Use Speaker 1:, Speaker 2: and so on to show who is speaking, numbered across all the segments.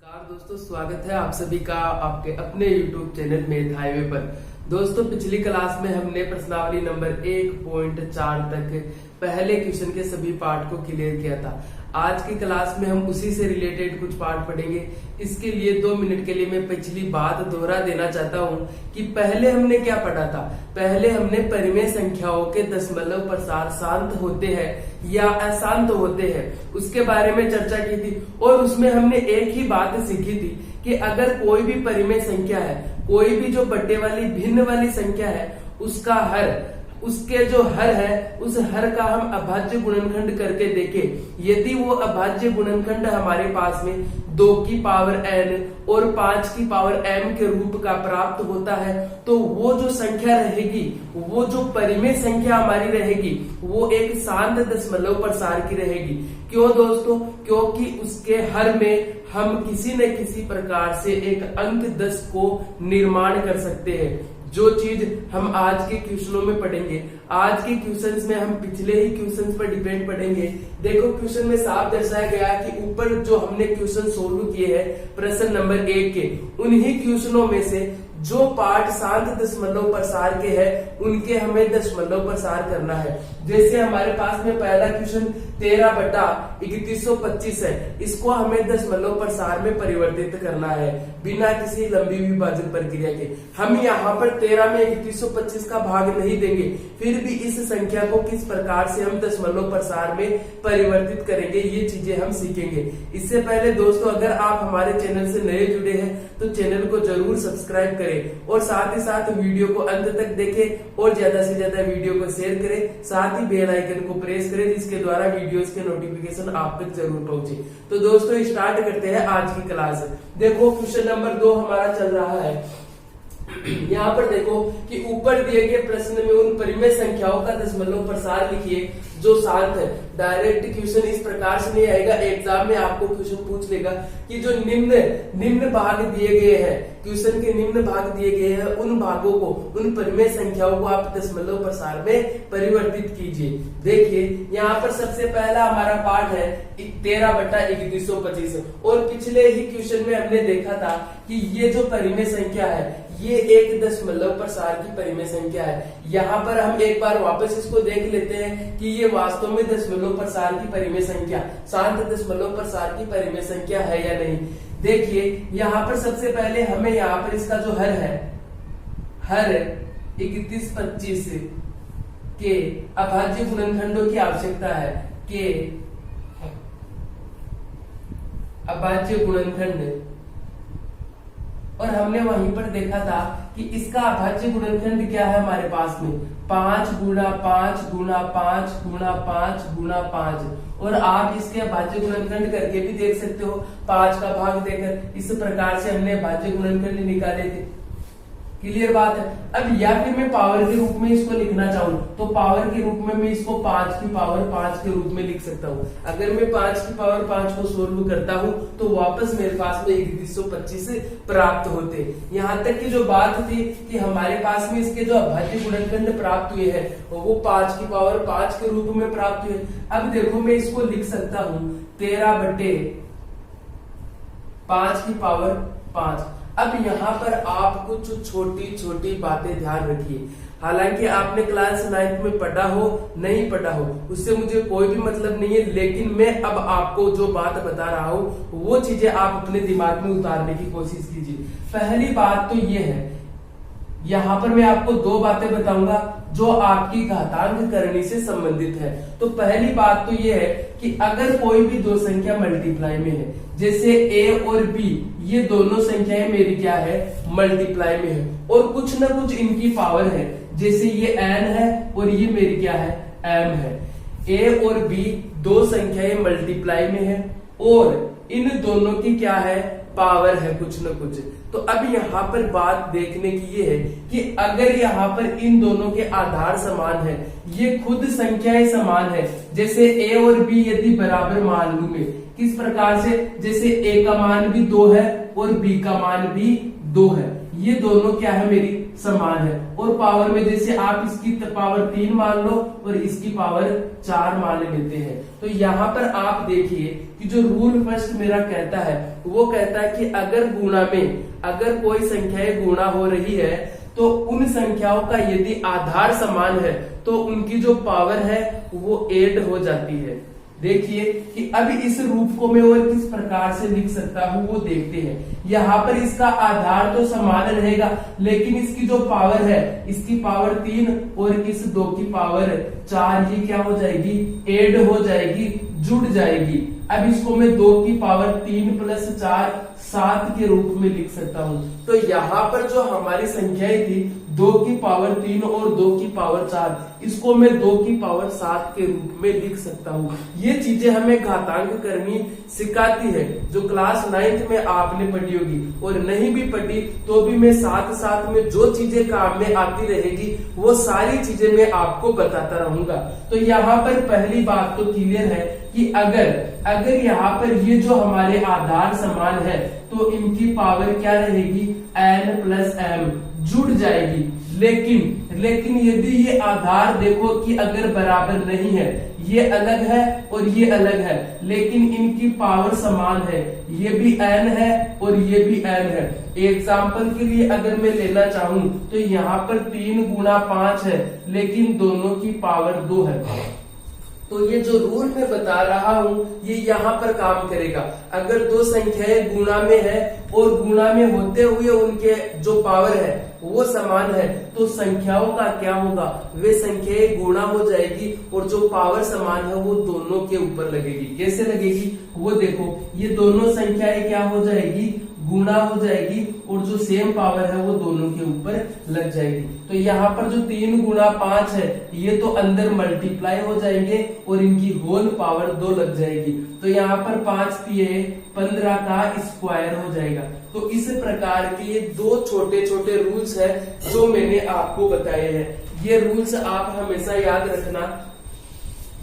Speaker 1: नमस्कार दोस्तों, स्वागत है आप सभी का आपके अपने YouTube चैनल मैथ हाईवे पर। दोस्तों, पिछली क्लास में हमने प्रश्नावली नंबर 1.4 तक पहले क्वेश्चन के सभी पार्ट को क्लियर किया था। आज की क्लास में हम उसी से रिलेटेड कुछ पार्ट पढ़ेंगे। इसके लिए 2 मिनट के लिए मैं पिछली बात दोहरा देना चाहता हूँ कि पहले हमने क्या पढ़ा था। पहले हमने परिमेय संख्याओं के दशमलव प्रसार शांत होते हैं या अशांत होते हैं उसके बारे में चर्चा की थी, और उसमें हमने एक ही बात सीखी थी कि अगर कोई भी परिमेय संख्या है, कोई भी जो बट्टे वाली भिन्न वाली संख्या है, उसका हर, उसके जो हर है उस हर का हम अभाज्य गुणनखंड करके देखें। यदि वो अभाज्य गुणनखंड हमारे पास में 2 की पावर n और 5 की पावर m के रूप का प्राप्त होता है, तो वो जो संख्या रहेगी, वो जो परिमेय संख्या हमारी रहेगी, वो एक शांत दशमलव प्रसार की रहेगी। क्यों दोस्तों? क्योंकि उसके हर में हम किसी न किसी प्रकार से एक अंक 10 को निर्माण कर सकते हैं, जो चीज हम आज के क्वेश्चनों में पढ़ेंगे। आज के क्वेश्चंस में हम पिछले ही क्वेश्चंस पर डिपेंड पढ़ेंगे। देखो, क्वेश्चन में साफ दर्शाया गया कि ऊपर जो हमने क्वेश्चन सोल्व किए हैं प्रश्न नंबर 1 के, उन्हीं क्वेश्चनों में से जो पार्ट शांत दशमलव प्रसार के हैं उनके हमें दशमलव प्रसार करना है। जैसे हमारे पास में पहला क्वेश्चन 13/3125 है, इसको हमें दशमलव प्रसार में परिवर्तित करना है बिना किसी लंबी विभाजन प्रक्रिया के। हम यहाँ पर 13 में 3125 का भाग नहीं देंगे, फिर भी इस संख्या को किस प्रकार से हम दशमलव प्रसार में परिवर्तित करेंगे, ये चीजें हम सीखेंगे। इससे पहले दोस्तों, अगर आप हमारे चैनल से नए जुड़े हैं तो चैनल को जरूर सब्सक्राइब करें और साथ ही साथ वीडियो को अंत तक देखें और ज्यादा से ज्यादा वीडियो को शेयर करें। साथ ही बेल आइकन को प्रेस करें, जिसके द्वारा वीडियोस के नोटिफिकेशन आप तक जरूर पहुंचे। तो दोस्तों, स्टार्ट करते हैं आज की क्लास। देखो, क्वेश्चन नंबर 2 हमारा चल रहा है। यहाँ पर देखो कि ऊपर दिए गए प्रश्न में उन परिमेय संख्याओं का दशमलव प्रसार लिखिए जो शांत है। डायरेक्ट क्वेश्चन इस प्रकार से नहीं आएगा, एग्जाम में आपको क्वेश्चन पूछ लेगा कि जो निम्न भाग दिए गए हैं, क्वेश्चन के निम्न भाग दिए गए हैं, उन भागों को, उन परिमेय संख्याओं को आप दशमलव प्रसार में परिवर्तित कीजिए। देखिए, यहाँ पर सबसे पहला हमारा पार्ट है 13/3125, और पिछले ही क्वेश्चन में हमने देखा था कि ये जो परिमेय संख्या है ये एक दशमलव प्रसार की परिमेय संख्या है। यहाँ पर हम एक बार वापस इसको देख लेते हैं कि ये वास्तव में दशमलव प्रसार की परिमेय संख्या, शांत दशमलव प्रसार की परिमेय संख्या है या नहीं। देखिए, यहाँ पर सबसे पहले हमें यहाँ पर इसका जो हर है, हर 3125 के अभाज्य गुणनखंडों की आवश्यकता है, के अभाज्य गुणनखंड, और हमने वहीं पर देखा था कि इसका अभाज्य गुणनखंड क्या है हमारे पास में, 5 गुणा 5 गुणा 5 गुणा 5 गुणा 5। और आप इसके अभाज्य गुणनखंड करके भी देख सकते हो 5 का भाग देकर। इस प्रकार से हमने अभाज्य गुणनखंड निकाले थे। क्लियर बात है। अब या फिर मैं पावर के रूप में इसको लिखना चाहूँ तो पावर के रूप में मैं इसको 5 की पावर 5 के रूप में लिख सकता हूँ। अगर मैं 5 की पावर 5 को सोल्व करता हूँ तो वापस मेरे पास में 3125 प्राप्त होते। यहाँ तक की जो बात थी कि हमारे पास में इसके जो अभाज्य गुणनखंड प्राप्त हुए हैं वो 5 की पावर 5 के रूप में प्राप्त हुए। अब देखो, मैं इसको लिख सकता हूँ 13/5 की पावर 5। अब यहाँ पर आप कुछ छोटी छोटी बातें ध्यान रखिए। हालांकि आपने क्लास 9 में पढ़ा हो नहीं पढ़ा हो उससे मुझे कोई भी मतलब नहीं है, लेकिन मैं अब आपको जो बात बता रहा हूँ वो चीजें आप अपने दिमाग में उतारने की कोशिश कीजिए। पहली बात तो ये है, यहाँ पर मैं आपको 2 बातें बताऊंगा जो आपकी घातांक करनी से संबंधित है। तो पहली बात तो ये है कि अगर कोई भी 2 संख्या मल्टीप्लाई में है, जैसे a और b, ये दोनों संख्याएं मेरी क्या है, मल्टीप्लाई में है, और कुछ ना कुछ इनकी पावर है, जैसे ये n है और ये मेरी क्या है, m है। a और b 2 संख्याएं मल्टीप्लाई में है और इन दोनों की क्या है, पावर है कुछ न कुछ। तो अब यहाँ पर बात देखने की ये है कि अगर यहाँ पर इन दोनों के आधार समान है, ये खुद संख्याएं समान है, जैसे a और b यदि बराबर मान लूं मैं, किस प्रकार से, जैसे a का मान भी 2 है और b का मान भी 2 है, ये दोनों क्या है, मेरी समान है। और पावर में जैसे आप इसकी पावर 3 मान लो और इसकी पावर 4 मान लेते हैं। तो यहाँ पर आप देखिए कि जो रूल फर्स्ट मेरा कहता है वो कहता है कि अगर गुणा में अगर कोई संख्याएं गुणा हो रही है तो उन संख्याओं का यदि आधार समान है तो उनकी जो पावर है वो ऐड हो जाती है। देखिए कि अब इस रूप को मैं और किस प्रकार से लिख सकता हूँ वो देखते हैं। यहाँ पर इसका आधार तो समान रहेगा लेकिन इसकी जो पावर है इसकी पावर 3 और इस 2 की पावर 4 ये क्या हो जाएगी, ऐड हो जाएगी, जुड़ जाएगी। अब इसको मैं 2 की पावर 3 प्लस 4 7 के रूप में लिख सकता हूँ। तो यहाँ पर जो हमारी संख्याएं थी 2 की पावर 3 और 2 की पावर 4 इसको मैं 2 की पावर 7 के रूप में लिख सकता हूँ। ये चीजें हमें घातांक करनी सिखाती है जो क्लास 9th में आपने पढ़ी होगी, और नहीं भी पढ़ी तो भी मैं साथ साथ में जो चीजें काम में आती रहेगी वो सारी चीजें मैं आपको बताता रहूंगा। तो यहाँ पर पहली बात तो क्लियर है कि अगर यहाँ पर ये जो हमारे आधार समान है तो इनकी पावर क्या रहेगी, n प्लस m जुड़ जाएगी। लेकिन यदि ये आधार देखो कि अगर बराबर नहीं है, ये अलग है और ये अलग है, लेकिन इनकी पावर समान है, ये भी n है और ये भी n है। एग्जाम्पल के लिए अगर मैं लेना चाहूं तो यहाँ पर 3 गुणा 5 है लेकिन दोनों की पावर 2 है। तो ये जो रूल मैं बता रहा हूँ ये यहाँ पर काम करेगा। अगर दो संख्याएं गुणा में है और गुणा में होते हुए उनके जो पावर है वो समान है तो संख्याओं का क्या होगा, वे संख्याएं गुणा हो जाएगी और जो पावर समान है वो दोनों के ऊपर लगेगी। कैसे लगेगी वो देखो, ये दोनों संख्याएं क्या हो जाएगी, गुणा हो जाएगी और जो सेम पावर है वो दोनों के ऊपर लग जाएगी। तो यहाँ पर जो 3 गुणा 5 है ये तो अंदर मल्टीप्लाई हो जाएंगे और इनकी होल पावर 2 लग जाएगी। तो यहाँ पर 5 3 15 का स्क्वायर हो जाएगा। तो इस प्रकार के ये 2 छोटे छोटे रूल्स है जो मैंने आपको बताए हैं। ये रूल्स आप हमेशा याद रखना,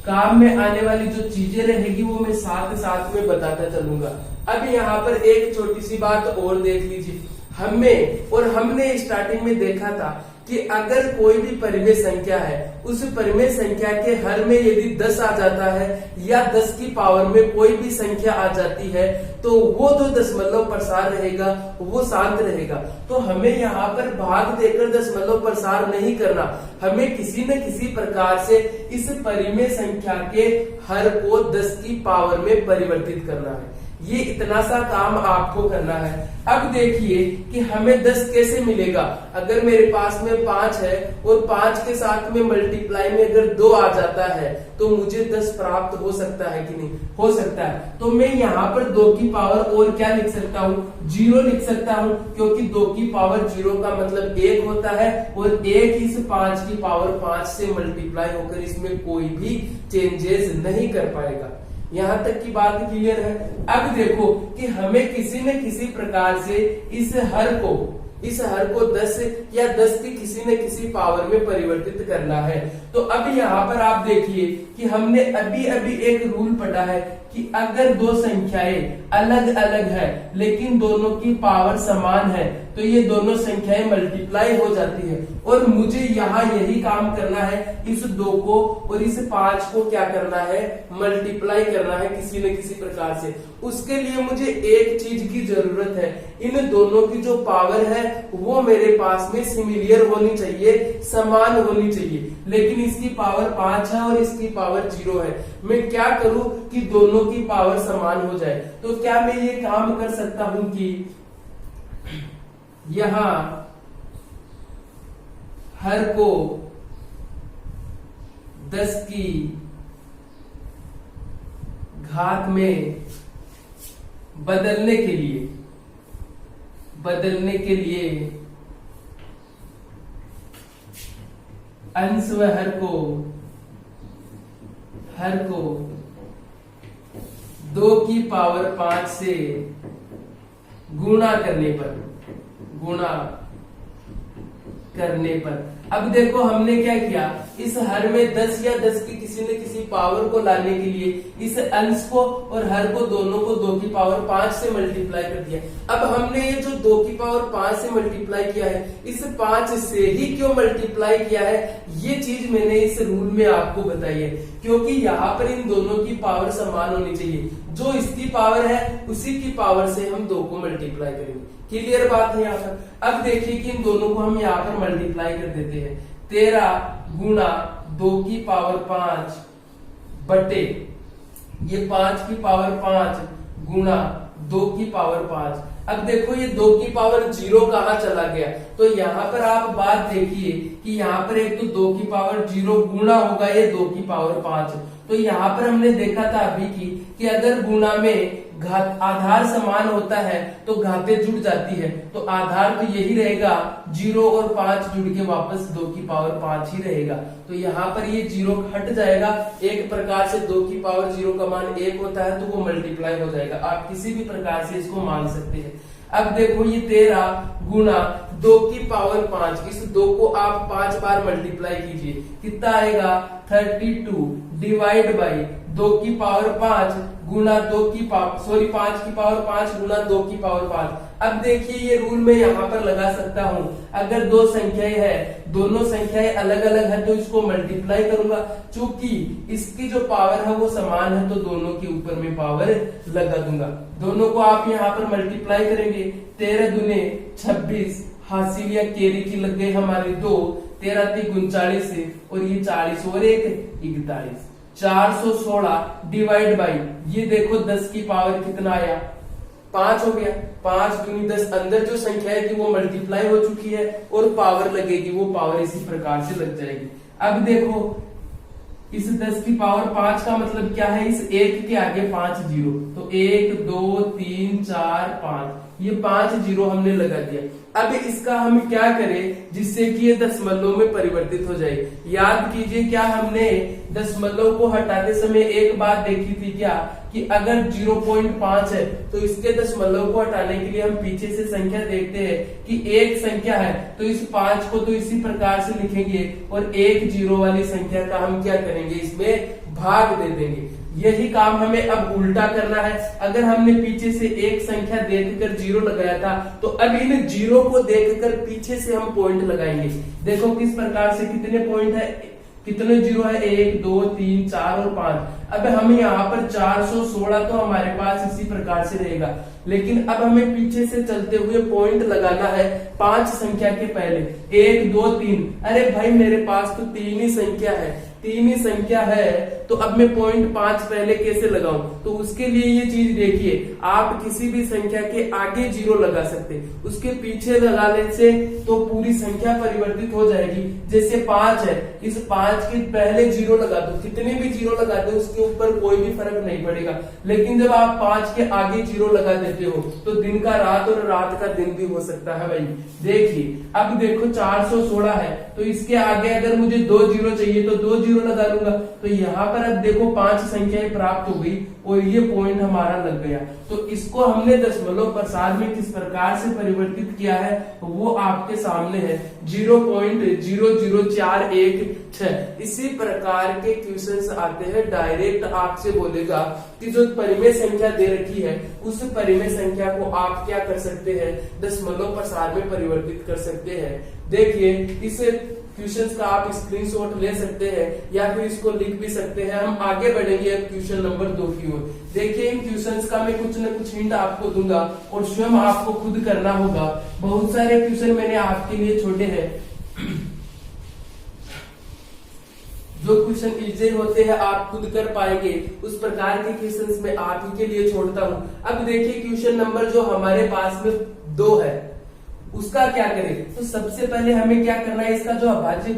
Speaker 1: काम में आने वाली जो चीजें रहेगी वो मैं साथ साथ में बताता चलूंगा। अब यहाँ पर एक छोटी सी बात और देख लीजिए, हमने स्टार्टिंग में देखा था कि अगर कोई भी परिमेय संख्या है उस परिमेय संख्या के हर में यदि 10 आ जाता है या 10 की पावर में कोई भी संख्या आ जाती है तो वो जो दशमलव प्रसार रहेगा वो शांत रहेगा। तो हमें यहाँ पर भाग देकर दशमलव प्रसार नहीं करना, हमें किसी न किसी प्रकार से इस परिमेय संख्या के हर को 10 की पावर में परिवर्तित करना है। ये इतना सा काम आपको करना है। अब देखिए कि हमें 10 कैसे मिलेगा। अगर मेरे पास में 5 है और 5 के साथ में मल्टीप्लाई में अगर 2 आ जाता है तो मुझे 10 प्राप्त हो सकता है कि नहीं, हो सकता है। तो मैं यहाँ पर 2 की पावर और क्या लिख सकता हूँ, 0 लिख सकता हूँ, क्योंकि 2 की पावर 0 का मतलब 1 होता है और 1 इस 5 की पावर 5 से मल्टीप्लाई होकर इसमें कोई भी चेंजेस नहीं कर पाएगा। यहाँ तक की बात क्लियर है। अब देखो कि हमें किसी न किसी प्रकार से इस हर को 10 या 10 की किसी न किसी पावर में परिवर्तित करना है। तो अब यहाँ पर आप देखिए कि हमने अभी एक रूल पढ़ा है कि अगर दो संख्याएं अलग अलग है लेकिन दोनों की पावर समान है तो ये दोनों संख्याएं मल्टीप्लाई हो जाती है। और मुझे यहाँ यही काम करना है, इस 2 को और इस 5 को क्या करना है, मल्टीप्लाई करना है किसी न किसी प्रकार से। उसके लिए मुझे एक चीज की जरूरत है, इन दोनों की जो पावर है वो मेरे पास में सिमिलियर होनी चाहिए, समान होनी चाहिए। लेकिन इसकी पावर 5 है और इसकी पावर 0 है। मैं क्या करूं कि दोनों की पावर समान हो जाए। तो क्या मैं ये काम कर सकता हूं कि यहां हर को 10 की घात में बदलने के लिए अंश व हर को 2 की पावर 5 से गुणा करने पर अब देखो हमने क्या किया, इस हर में 10 या 10 की किसी न किसी पावर को लाने के लिए इस अंश को और हर को दोनों को 2 की पावर 5 से मल्टीप्लाई कर दिया। अब हमने ये जो 2 की पावर 5 से मल्टीप्लाई किया है, इस 5 से ही क्यों मल्टीप्लाई किया है, ये चीज मैंने इस रूल में आपको बताई है, क्योंकि यहाँ पर इन दोनों की पावर समान होनी चाहिए। जो इसकी पावर है उसी की पावर से हम 2 को मल्टीप्लाई करेंगे। क्लियर बात है यहाँ पर। अब देखिए कि इन दोनों को हम यहाँ पर मल्टीप्लाई कर देते हैं। 13 गुणा 2 की पावर 5 बटे ये 5 की पावर 5 गुणा 2 की पावर 5। अब देखो ये 2 की पावर 0 कहाँ चला गया, तो यहाँ पर आप बात देखिए कि यहाँ पर एक तो 2 की पावर 0 गुणा होगा ये 2 की पावर 5। तो यहाँ पर हमने देखा था अभी कि अगर गुणा में घात आधार समान होता है तो घातें जुड़ जाती है, तो आधार तो यही रहेगा 0 और 5 जुड़ के वापस 2 की पावर 5 ही रहेगा। तो यहाँ पर ये 0 हट जाएगा। एक प्रकार से 2 की पावर 0 का मान 1 होता है तो वो मल्टीप्लाई हो जाएगा। आप किसी भी प्रकार से इसको मान सकते हैं। अब देखो ये 13 गुणा 2 की पावर 5, इस 2 को आप 5 बार मल्टीप्लाई कीजिए, कितना आएगा 32 डिवाइड बाई 2 की पावर 5 गुणा 5 की पावर 5 गुणा 2 की पावर 5। अब देखिए ये रूल मैं यहाँ पर लगा सकता हूँ, अगर 2 संख्याएं है, दोनों संख्याएं अलग अलग है तो इसको मल्टीप्लाई करूंगा। चूंकि इसकी जो पावर है वो समान है तो दोनों के ऊपर में पावर लगा दूंगा। दोनों को आप यहाँ पर मल्टीप्लाई करेंगे। 13 दूने 26, हासिल या केरी की लग गई हमारी 2, 13 3 39 और ये 40 और 1 41, 416 डिवाइड बाई ये देखो 10 की पावर कितना आया 5 हो गया। 5 दूनी 10, अंदर जो संख्या है कि वो मल्टीप्लाई हो चुकी है और पावर लगेगी, वो पावर इसी प्रकार से लग जाएगी। अब देखो इस 10 की पावर 5 का मतलब क्या है, इस 1 के आगे 5 जीरो, तो 1 2 3 4 5, ये 5 जीरो हमने लगा दिया। अब इसका हम क्या करें जिससे कि ये दशमलव में परिवर्तित हो जाए। याद कीजिए क्या हमने दशमलव को हटाते समय एक बात देखी थी क्या, कि अगर 0.5 है तो इसके दशमलव को हटाने के लिए हम पीछे से संख्या देखते हैं कि एक संख्या है तो इस 5 को तो इसी प्रकार से लिखेंगे और एक जीरो वाली संख्या का हम क्या करेंगे, इसमें भाग दे देंगे। यही काम हमें अब उल्टा करना है। अगर हमने पीछे से एक संख्या देखकर जीरो लगाया था तो अब इन जीरो को देखकर पीछे से हम पॉइंट लगाएंगे। देखो किस प्रकार से, कितने पॉइंट है, कितने जीरो है, 1 2 3 4 और 5। अब हम यहाँ पर 416 तो हमारे पास इसी प्रकार से रहेगा, लेकिन अब हमें पीछे से चलते हुए पॉइंट लगाना है 5 संख्या के पहले, 1 2 3। अरे भाई मेरे पास तो 3 ही संख्या है, 3 ही संख्या है, तो अब मैं पॉइंट 5 पहले कैसे लगाऊं, तो उसके लिए ये चीज देखिए, आप किसी भी संख्या के आगे जीरो लगा सकते, उसके पीछे लगाने से तो पूरी संख्या परिवर्तित हो जाएगी। जैसे 5 है, इस 5 के पहले जीरो लगा दो, कितने भी जीरो लगा दो उसके ऊपर कोई भी फर्क नहीं पड़ेगा। लेकिन जब आप 5 के आगे जीरो लगा देते हो तो दिन का रात और रात का दिन भी हो सकता है। भाई देखिए, अब देखो 416 है तो इसके आगे अगर मुझे 2 जीरो चाहिए तो 2 जीरो लगा लूंगा। तो यहाँ पर अब देखो 5 संख्याएं प्राप्त हो गई और ये पॉइंट हमारा लग गया। तो इसको हमने दशमलव प्रसाद में किस प्रकार से परिवर्तित किया है वो आपके सामने है, 0.00416। इसी प्रकार के क्वेश्चंस आते हैं, डायरेक्ट आपसे बोलेगा कि जो परिमेय संख्या दे रखी है उस परिमेय संख्या को आप क्या कर सकते हैं, दशमलव प्रसाद में परिवर्तित कर सकते हैं। देखिए इस क्वेश्चंस का आप स्क्रीनशॉट ले सकते हैं या फिर इसको लिख भी सकते हैं। हम आगे बढ़ेंगे अब क्वेश्चन नंबर 2 की ओर। देखिए इन क्वेश्चंस का मैं कुछ न कुछ हिंट आपको दूंगा और स्वयं आपको खुद करना होगा। बहुत सारे क्वेश्चन मैंने आपके लिए छोड़े हैं, जो क्वेश्चन इजी होते हैं आप खुद कर पाएंगे, उस प्रकार के क्वेश्चंस मैं आप ही के लिए छोड़ता हूं। अब देखिए क्वेश्चन नंबर जो हमारे पास में 2 है उसका क्या करें, तो सबसे पहले हमें क्या करना है, इसका जो अभाज्य,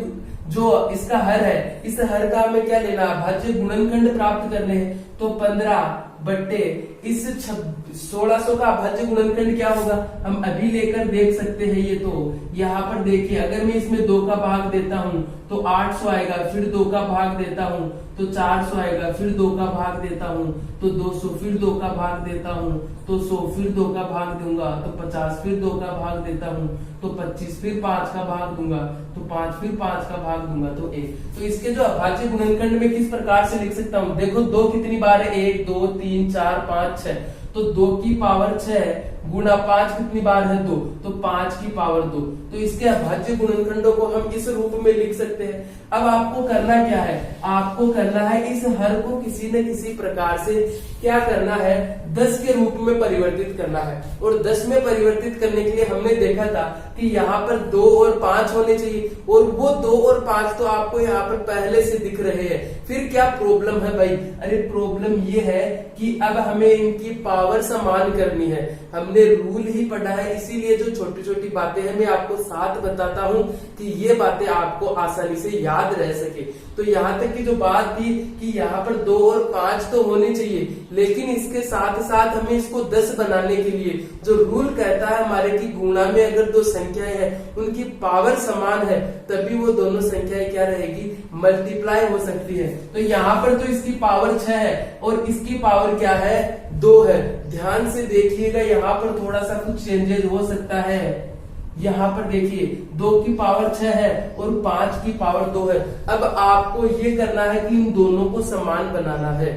Speaker 1: जो इसका हर है, इस हर का हमें क्या लेना, अभाज्य गुणनखंड प्राप्त करने हैं। तो 15 बट्टे इस 1600 का अभाज्य गुणनखंड क्या होगा, हम अभी लेकर देख सकते हैं। ये तो यहाँ पर देखिए, अगर मैं इसमें 2 का भाग देता हूँ तो 800 आएगा, फिर 2 का भाग देता हूँ तो 400 आएगा, फिर 2 का भाग देता हूँ तो 200, फिर 2 का भाग देता हूँ तो 100, फिर 2 का भाग दूंगा तो 50, फिर 2 का भाग देता हूँ तो 25, फिर 5 का भाग दूंगा तो 5, फिर 5 का भाग दूंगा तो 1। तो इसके जो अभाज्य गुणनखंड में किस प्रकार से लिख सकता हूँ, देखो 2 कितनी बार है, 1 2 3 4 5 6, तो 2 की पावर 6 गुणा 5 कितनी बार है, 2, तो 5 की पावर 2। तो इसके अभाज्य गुणनखंडों को हम इस रूप में लिख सकते हैं। अब आपको करना क्या है, आपको करना है इस हर को किसी न किसी प्रकार से क्या करना है, 10 के रूप में परिवर्तित करना है। और 10 में परिवर्तित करने के लिए हमने देखा था कि यहाँ पर 2 और 5 होने चाहिए, और वो 2 और 5 तो आपको यहाँ पर पहले से दिख रहे हैं। फिर क्या प्रॉब्लम है भाई, अरे प्रॉब्लम ये है कि अब हमें इनकी पावर समान करनी है। हमने रूल ही पढ़ा है, इसीलिए जो छोटी छोटी बातें हैं मैं आपको साथ बताता हूँ कि ये बातें आपको आसानी से याद रह सके। तो यहाँ तक की जो बात थी कि यहाँ पर 2 और 5 तो होने चाहिए, लेकिन इसके साथ साथ हमें इसको 10 बनाने के लिए जो रूल कहता है हमारे की गुणा में अगर 2 संख्याएं हैं उनकी पावर समान है तभी वो दोनों संख्याएं क्या रहेगी, मल्टीप्लाई हो सकती है। तो यहाँ पर तो इसकी पावर 6 है और इसकी पावर क्या है, 2 है। ध्यान से देखिएगा, यहाँ पर थोड़ा सा कुछ चेंजेस हो सकता है। यहाँ पर देखिए 2 की पावर 6 है और 5 की पावर 2 है। अब आपको ये करना है कि इन दोनों को समान बनाना है,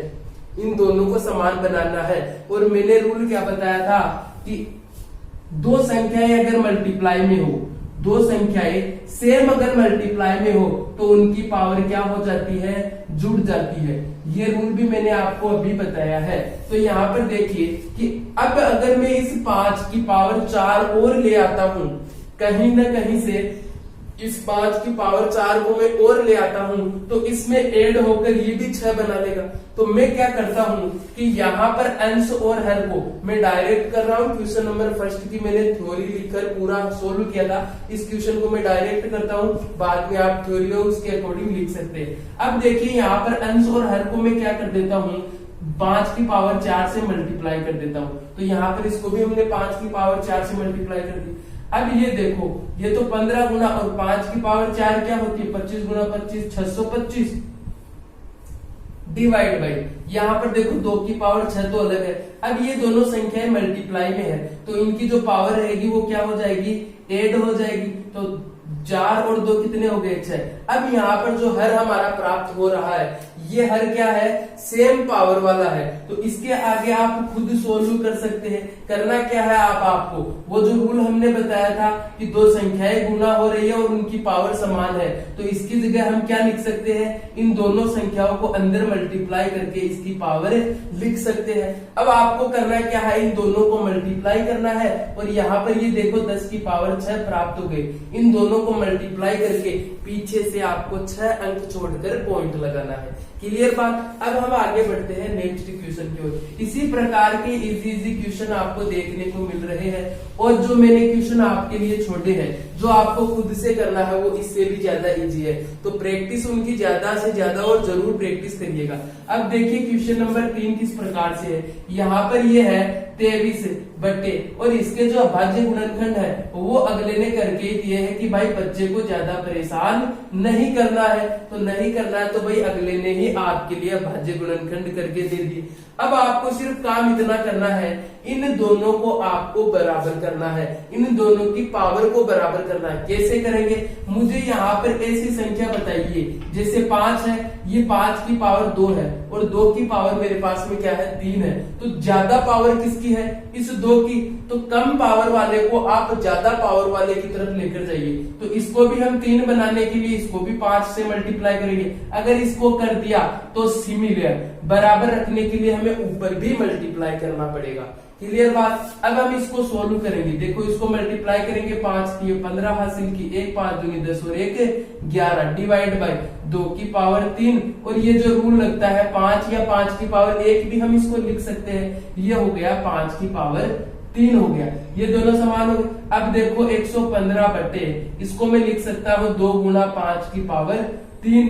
Speaker 1: इन दोनों को समान बनाना है। और मैंने रूल क्या बताया था कि 2 संख्याएं अगर मल्टीप्लाई में हो, 2 संख्याएं सेम अगर मल्टीप्लाई में हो तो उनकी पावर क्या हो जाती है, जुड़ जाती है। ये रूल भी मैंने आपको अभी बताया है। तो यहाँ पर देखिए कि अब अगर मैं इस 5 की पावर 4 और ले आता हूं, कहीं ना कहीं से इस 5 की पावर 4 को मैं और ले आता हूं तो इसमें ऐड होकर ये भी 6 बना लेगा। तो मैं क्या करता हूं कि यहाँ पर अंश और हर को मैं डायरेक्ट कर रहा हूँ। क्वेश्चन नंबर फर्स्ट की मैंने थ्योरी लिखकर पूरा सोल्व किया था, इस क्वेश्चन को मैं डायरेक्ट करता हूँ, बाद में आप थ्योरी हो उसके अकॉर्डिंग लिख सकते हैं। अब देखिए यहाँ पर अंश और हर को मैं क्या कर देता हूँ, 5 की पावर 4 से मल्टीप्लाई कर देता हूँ। तो यहाँ पर इसको भी हमने 5 की पावर 4 से मल्टीप्लाई कर दी। अब ये देखो, ये तो 15 गुना और 5 की पावर 4 क्या होती है, 25 गुना 25 625 डिवाइड बाई, यहाँ पर देखो 2 की पावर 6 तो अलग है। अब ये दोनों संख्याएं मल्टीप्लाई में है तो इनकी जो पावर रहेगी वो क्या हो जाएगी, ऐड हो जाएगी। तो 4 और 2 कितने हो गए, 6। अब यहाँ पर जो हर हमारा प्राप्त हो रहा है ये हर क्या है, सेम पावर वाला है। तो इसके आगे आप खुद सोल्व कर सकते हैं। करना क्या है, आपको वो जो रूल हमने बताया था कि 2 संख्याएं गुना हो रही है और उनकी पावर समान है, तो इसकी जगह हम क्या लिख सकते हैं, इन दोनों संख्याओं को अंदर मल्टीप्लाई करके इसकी पावर लिख सकते हैं। अब आपको करना क्या है, इन दोनों को मल्टीप्लाई करना है और यहाँ पर ये देखो 10 की पावर 6 प्राप्त हो गई। इन दोनों को मल्टीप्लाई करके पीछे से आपको 6 अंक छोड़कर पॉइंट लगाना है। क्लियर बात। अब हम आगे बढ़ते हैं नेक्स्ट क्वेश्चन की ओर। इसी प्रकार के इजी इजी क्वेश्चन आपको देखने को मिल रहे हैं और जो मैंने क्वेश्चन आपके लिए छोड़े हैं, जो आपको खुद से करना है वो इससे भी ज्यादा इजी है। तो प्रैक्टिस उनकी ज्यादा से ज्यादा और जरूर प्रैक्टिस करिएगा। अब देखिए क्वेश्चन नंबर 3 किस प्रकार से है। यहाँ पर ये है 23 बट्टे और इसके जो अभाज्य गुणनखंड है वो अगले ने करके दिए है कि भाई बच्चे को ज्यादा परेशान नहीं करना है। तो नहीं करना है तो भाई अगले ने ही आपके लिए अभाज्य गुणनखंड करके दे दिए। अब आपको सिर्फ काम इतना करना है, इन दोनों को आपको बराबर करना है, इन दोनों की पावर को बराबर करना है। कैसे करेंगे, मुझे यहाँ पर ऐसी संख्या बताइए जैसे 5 है, ये 5 की पावर 2 है और 2 की पावर मेरे पास में क्या है, 3 है। तो ज्यादा पावर किसकी है, इस 2 की। तो कम पावर वाले को आप ज्यादा पावर वाले की तरफ लेकर जाइए। तो इसको भी हम 3 बनाने के लिए इसको भी 5 से मल्टीप्लाई करेंगे। अगर इसको कर दिया तो सिमिलर बराबर रखने के लिए हमें ऊपर भी मल्टीप्लाई करना पड़ेगा। क्लियर बात। अब हम इसको सोल्व करेंगे। देखो इसको मल्टीप्लाई करेंगे, 5 की 15 हासिल की, 1 5 दूनी 10 और 1 11 डिवाइड बाय 2 की पावर 3। और ये जो रूल लगता है 5 या 5 की पावर 1 भी हम इसको लिख सकते हैं। ये हो गया 5 की पावर 3 हो गया, ये दोनों समान हो गए। अब देखो 115 बटे, इसको मैं लिख सकता हूँ 2 गुना 5 की पावर 3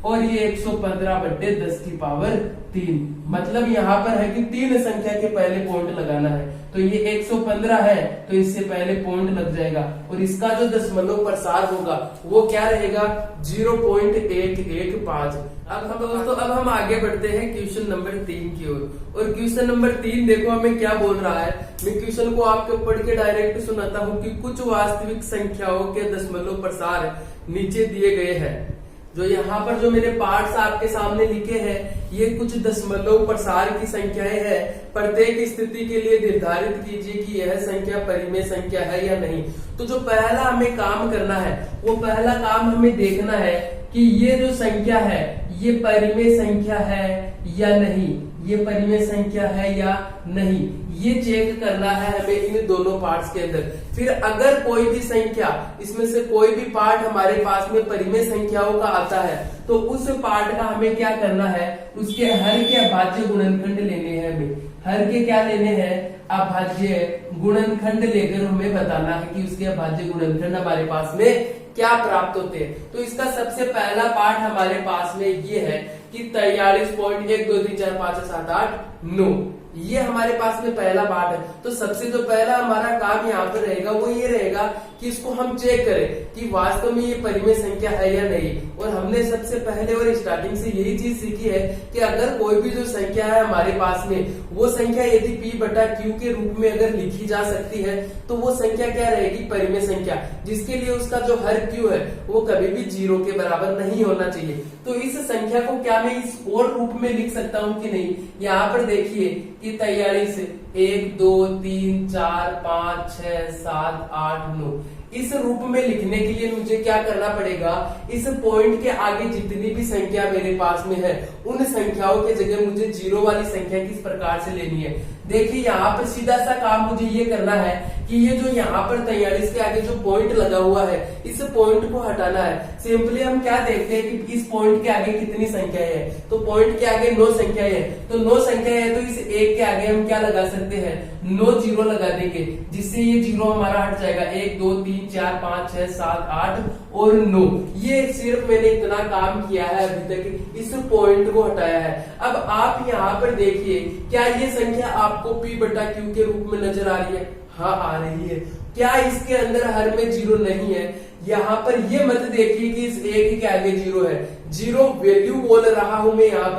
Speaker 1: और ये 115/10⁻3। मतलब यहाँ पर है कि 3 संख्या के पहले पॉइंट लगाना है। तो ये 115 है तो इससे पहले पॉइंट लग जाएगा और इसका जो दशमलव प्रसार होगा वो क्या रहेगा 0.115। अब हम आगे बढ़ते हैं क्वेश्चन नंबर 3 की ओर। और क्वेश्चन नंबर 3 देखो हमें क्या बोल रहा है। मैं क्वेश्चन को आपको पढ़ के डायरेक्ट सुनाता हूँ कि कुछ वास्तविक संख्याओं के दशमलव प्रसार नीचे दिए गए हैं। जो यहाँ पर जो मेरे पार्ट्स आपके सामने लिखे हैं ये कुछ दशमलव प्रसार की संख्याएं हैं। प्रत्येक स्थिति के लिए निर्धारित कीजिए कि यह संख्या परिमेय संख्या है या नहीं। तो जो पहला हमें काम करना है वो पहला काम हमें देखना है कि ये जो संख्या है ये परिमेय संख्या है या नहीं, ये परिमेय संख्या है या नहीं, ये चेक करना है हमें इन दोनों पार्ट्स के अंदर। फिर अगर कोई भी संख्या इसमें से कोई भी पार्ट हमारे पास में परिमेय संख्याओं का आता है तो उस पार्ट का हमें क्या करना है, उसके हर के अभाज्य गुणनखंड लेने हैं। हमें हर के क्या लेने हैं, अभाज्य गुणनखंड लेकर हमें बताना है कि उसके अभाज्य गुणनखंड हमारे पास में क्या प्राप्त होते हैं। तो इसका सबसे पहला पार्ट हमारे पास में ये है कि 43.123456789 ये हमारे पास में पहला पार्ट है। तो सबसे जो पहला हमारा काम यहाँ पर रहेगा वो ये रहेगा कि इसको हम चेक करें कि वास्तव में ये परिमेय संख्या है या नहीं। और हमने सबसे पहले और स्टार्टिंग से यही चीज सीखी है कि अगर कोई भी जो संख्या है हमारे पास में वो संख्या यदि P/Q के रूप में अगर लिखी जा सकती है तो वो संख्या क्या रहेगी, परिमेय संख्या, जिसके लिए उसका जो हर Q है वो कभी भी 0 के बराबर नहीं होना चाहिए। तो इस संख्या को क्या मैं इस और रूप में लिख सकता हूँ कि नहीं। यहाँ पर देखिए कि 43 1 2 3 4 5 6 7 8 9 इस रूप में लिखने के लिए मुझे क्या करना पड़ेगा, इस पॉइंट के आगे जितनी भी संख्या मेरे पास में है उन संख्याओं के जगह मुझे 0 वाली संख्या किस प्रकार से लेनी है। देखिए यहाँ पर सीधा सा काम मुझे ये करना है कि ये जो यहाँ पर 43 के आगे जो पॉइंट लगा हुआ है इस पॉइंट को हटाना है। सिंपली हम क्या देखते हैं कि इस पॉइंट के आगे कितनी संख्याएं है, तो पॉइंट के आगे 9 संख्याएं है। तो 9 संख्याएं है तो इस 1 के आगे हम क्या लगा सकते हैं, 9 0 लगा देंगे, जिससे ये 0 हमारा हट जाएगा। 1 2 3 4 5 6 7 8 और 9। ये सिर्फ मैंने इतना काम किया है अभी तक, इस पॉइंट को हटाया है। अब आप यहाँ पर देखिए क्या ये संख्या आपको P/Q के रूप में नजर आ रही है? हाँ आ रही है। क्या इसके अंदर हर में 0 नहीं है? यहाँ पर ये मत देखिए कि इस 1 के आगे 0 है। 0 वैल्यू बोल रहा हूं मैं यहाँ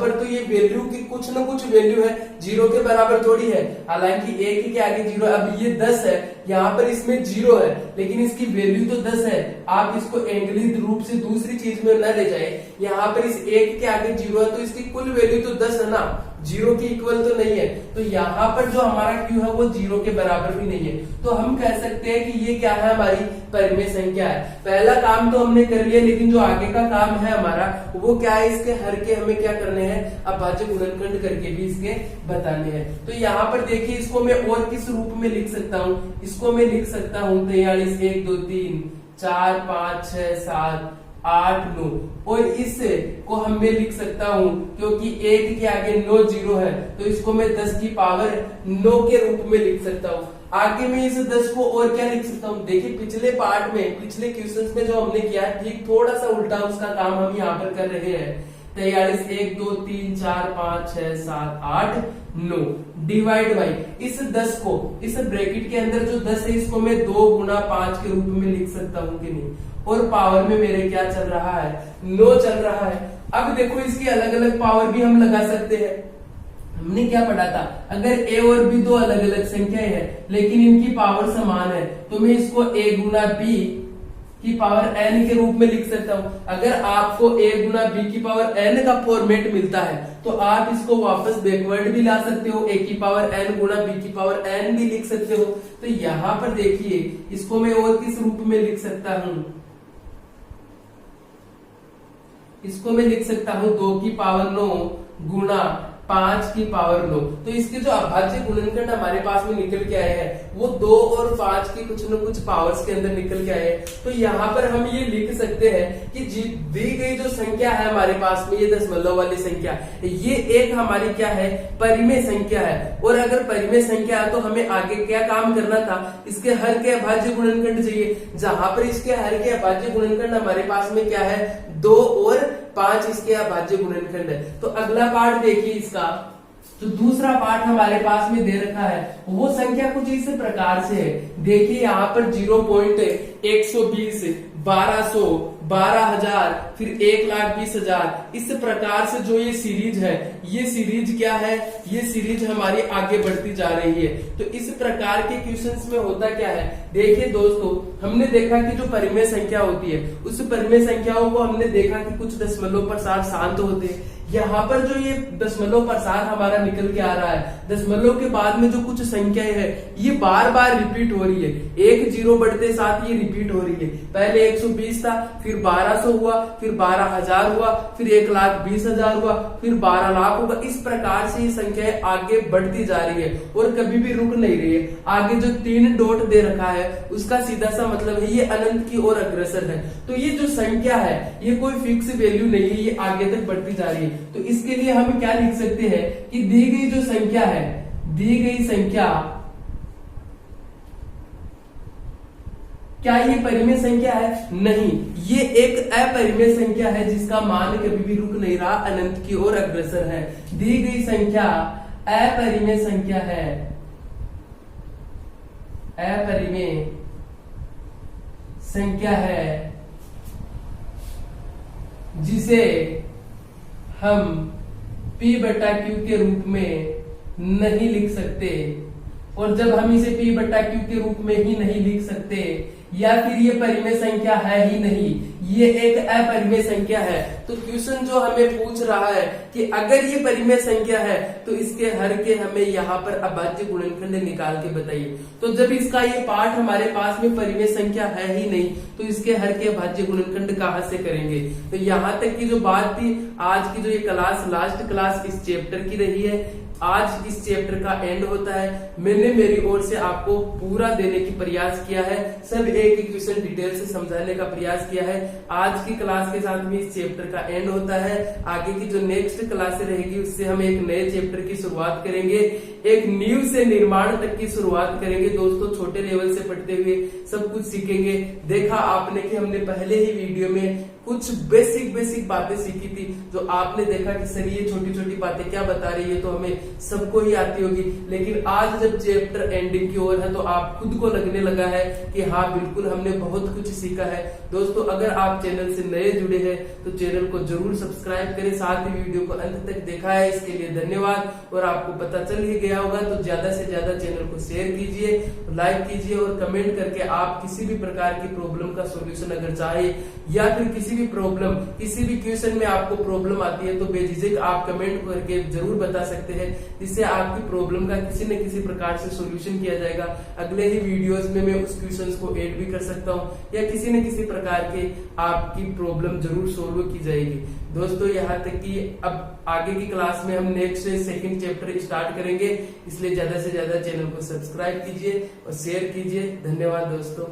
Speaker 1: पर तो ये वैल्यू की कुछ न कुछ वैल्यू है, 0 के बराबर थोड़ी है। हालांकि 1 के आगे 0 है। अब ये 10 है, यहाँ पर इसमें 0 है लेकिन इसकी वैल्यू तो 10 है। आप इसको एंगलित रूप से दूसरी चीज में न ले जाए। यहाँ पर इस 1 के आगे 0 है तो इसकी कुल वैल्यू तो 10 है ना, 0 की इक्वल तो नहीं है। तो यहाँ पर जो हमारा Q है वो 0 के बराबर भी नहीं है। तो हम कह सकते हैं कि ये क्या है, हमारी परिमेय संख्या है। पहला काम तो हमने कर लिया, लेकिन जो आगे का काम है हमारा वो क्या है, इसके हर के हमें क्या करने हैं, अभाज्य गुणनखंड करके भी इसके बताने हैं। तो यहाँ पर देखिए इसको मैं और किस रूप में लिख सकता हूँ, इसको मैं लिख सकता हूँ 43 1 2 3 4 5 6 7 8 9 और इस को हम मैं लिख सकता हूँ क्योंकि 1 के आगे 9 0 है तो इसको मैं 10 की पावर 9 के रूप में लिख सकता हूँ। आगे मैं इस 10 को और क्या लिख सकता हूँ, देखिए पिछले पार्ट में, पिछले क्वेश्चंस में जो हमने किया है ठीक थोड़ा सा उल्टा उसका काम हम यहाँ पर कर रहे हैं। 43 1 2 3 4 5 6 7 8 9 डिवाइड बाई इस 10 को, इस ब्रैकेट के अंदर जो 10 है इसको मैं 2 गुना 5 के रूप में लिख सकता हूँ कि नहीं। और पावर में मेरे क्या चल रहा है, 9 चल रहा है। अब देखो इसकी अलग अलग पावर भी हम लगा सकते हैं। हमने क्या पढ़ा था, अगर a और b दो अलग अलग संख्याएं हैं लेकिन इनकी पावर समान है तो मैं इसको a गुना b की पावर n के रूप में लिख सकता हूं। अगर आपको a गुना b की पावर n का फॉर्मेट मिलता है तो आप इसको वापस बैकवर्ड भी ला सकते हो, a की पावर n गुना b की पावर n भी लिख सकते हो। तो यहाँ पर देखिए इसको मैं और किस रूप में लिख सकता हूं, इसको मैं लिख सकता हूं 2 की पावर 9 गुना 5 की पावर 9। तो इसके जो अभाज्य गुणनखंड हमारे पास में निकल के आए हैं वो 2 और 5 की कुछ न कुछ पावर्स के अंदर निकल के आए हैं। तो यहाँ पर हम ये लिख सकते हैं कि दी गई जो संख्या है हमारे पास में, ये दशमलव वाली संख्या, ये एक हमारी क्या है, परिमेय संख्या है। और अगर परिमेय संख्या है तो हमें आगे क्या काम करना था, इसके हर के अभाज्य गुणनखंड चाहिए। जहां पर इसके हर के अभाज्य गुणनखंड हमारे पास में क्या है, 2 और 5 इसके अभाज्य गुणनखंड है। तो अगला पार्ट देखिए इसका, तो दूसरा पार्ट हमारे पास में दे रखा है, वो संख्या कुछ इस प्रकार से है। देखिए यहाँ पर 0.120, 1200, 12,000, फिर 1,20,000, इस प्रकार से जो ये सीरीज है, ये सीरीज क्या है, ये सीरीज हमारी आगे बढ़ती जा रही है। तो इस प्रकार के क्वेश्चंस में होता क्या है, देखिए दोस्तों, हमने देखा कि जो परिमेय संख्या होती है, उस परिमेय संख्याओं को हमने देखा कि कुछ दशमलव प्रसार शांत होते हैं। यहाँ पर जो ये दशमलव प्रसार हमारा निकल के आ रहा है, दशमलव के बाद में जो कुछ संख्याएं है ये बार बार रिपीट हो रही है, एक जीरो बढ़ते साथ ये रिपीट हो रही है। पहले 120 था, फिर 1200 हुआ, फिर 12,000 हुआ, फिर 1,20,000 हुआ, फिर 12 लाख होगा। इस प्रकार से ये संख्याएं आगे बढ़ती जा रही है और कभी भी रुक नहीं रही है। आगे जो 3 डॉट दे रखा है उसका सीधा सा मतलब है ये अनंत की ओर अग्रसर है। तो ये जो संख्या है ये कोई फिक्स वैल्यू नहीं है, ये आगे तक बढ़ती जा रही है। तो इसके लिए हम क्या लिख सकते हैं कि दी गई जो संख्या है, दी गई संख्या, क्या ये परिमेय संख्या है? नहीं, ये एक अपरिमेय संख्या है जिसका मान कभी भी रुक नहीं रहा, अनंत की ओर अग्रसर है। दी गई संख्या अपरिमेय संख्या है, अपरिमेय संख्या है जिसे हम P/Q के रूप में नहीं लिख सकते। और जब हम इसे P/Q के रूप में ही नहीं लिख सकते, या फिर ये परिमेय संख्या है ही नहीं, ये एक अपरिमेय संख्या है, तो क्वेश्चन जो हमें पूछ रहा है कि अगर ये परिमेय संख्या है तो इसके हर के हमें यहाँ पर अभाज्य गुणनखंड निकाल के बताइए। तो जब इसका ये पार्ट हमारे पास में परिमेय संख्या है ही नहीं तो इसके हर के अभाज्य गुणनखंड कहाँ से करेंगे। तो यहाँ तक की जो बात थी, आज की जो ये क्लास, लास्ट क्लास इस चैप्टर की रही है। आज इस चैप्टर का एंड होता है। मैंने मेरी ओर से आपको पूरा देने की प्रयास किया है, सब एक क्वेश्चन डिटेल से समझाने का प्रयास किया है। आज की क्लास के साथ में इस चैप्टर का एंड होता है। आगे की जो नेक्स्ट क्लास रहेगी उससे हम एक नए चैप्टर की शुरुआत करेंगे, एक नींव से निर्माण तक की शुरुआत करेंगे। दोस्तों, छोटे लेवल से पढ़ते हुए सब कुछ सीखेंगे। देखा आपने कि हमने पहले ही वीडियो में कुछ बेसिक बातें सीखी थी, जो आपने देखा कि सर ये छोटी छोटी बातें क्या बता रही है, तो हमें सबको ही आती होगी। लेकिन आज जब चैप्टर एंडिंग की ओर है तो आप खुद को लगने लगा है कि हाँ बिल्कुल हमने बहुत कुछ सीखा है। दोस्तों, अगर आप चैनल से नए जुड़े हैं तो चैनल को जरूर सब्सक्राइब करें, साथ ही वीडियो को अंत तक देखा है इसके लिए धन्यवाद। और आपको पता चल ही गया होगा तो ज्यादा से ज्यादा चैनल को शेयर कीजिए, लाइक कीजिए और कमेंट करके आप किसी भी प्रकार की प्रॉब्लम का सोल्यूशन अगर चाहे, या फिर किसी भी प्रॉब्लम, किसी भी क्वेश्चन में आपको प्रॉब्लम आती है तो बेझिझक आप कमेंट करके जरूर बता सकते हैं, जिससे आपकी प्रॉब्लम का किसी न किसी प्रकार से सॉल्यूशन किया जाएगा। अगले ही वीडियोस में मैं उस क्वेश्चंस को ऐड भी कर सकता हूं, या किसी न किसी प्रकार के आपकी प्रॉब्लम जरूर सोल्व की जाएगी। दोस्तों, यहाँ तक कि अब आगे की क्लास में हम नेक्स्ट सेकंड चैप्टर स्टार्ट करेंगे, इसलिए ज्यादा से ज्यादा चैनल को सब्सक्राइब कीजिए और शेयर कीजिए। धन्यवाद दोस्तों।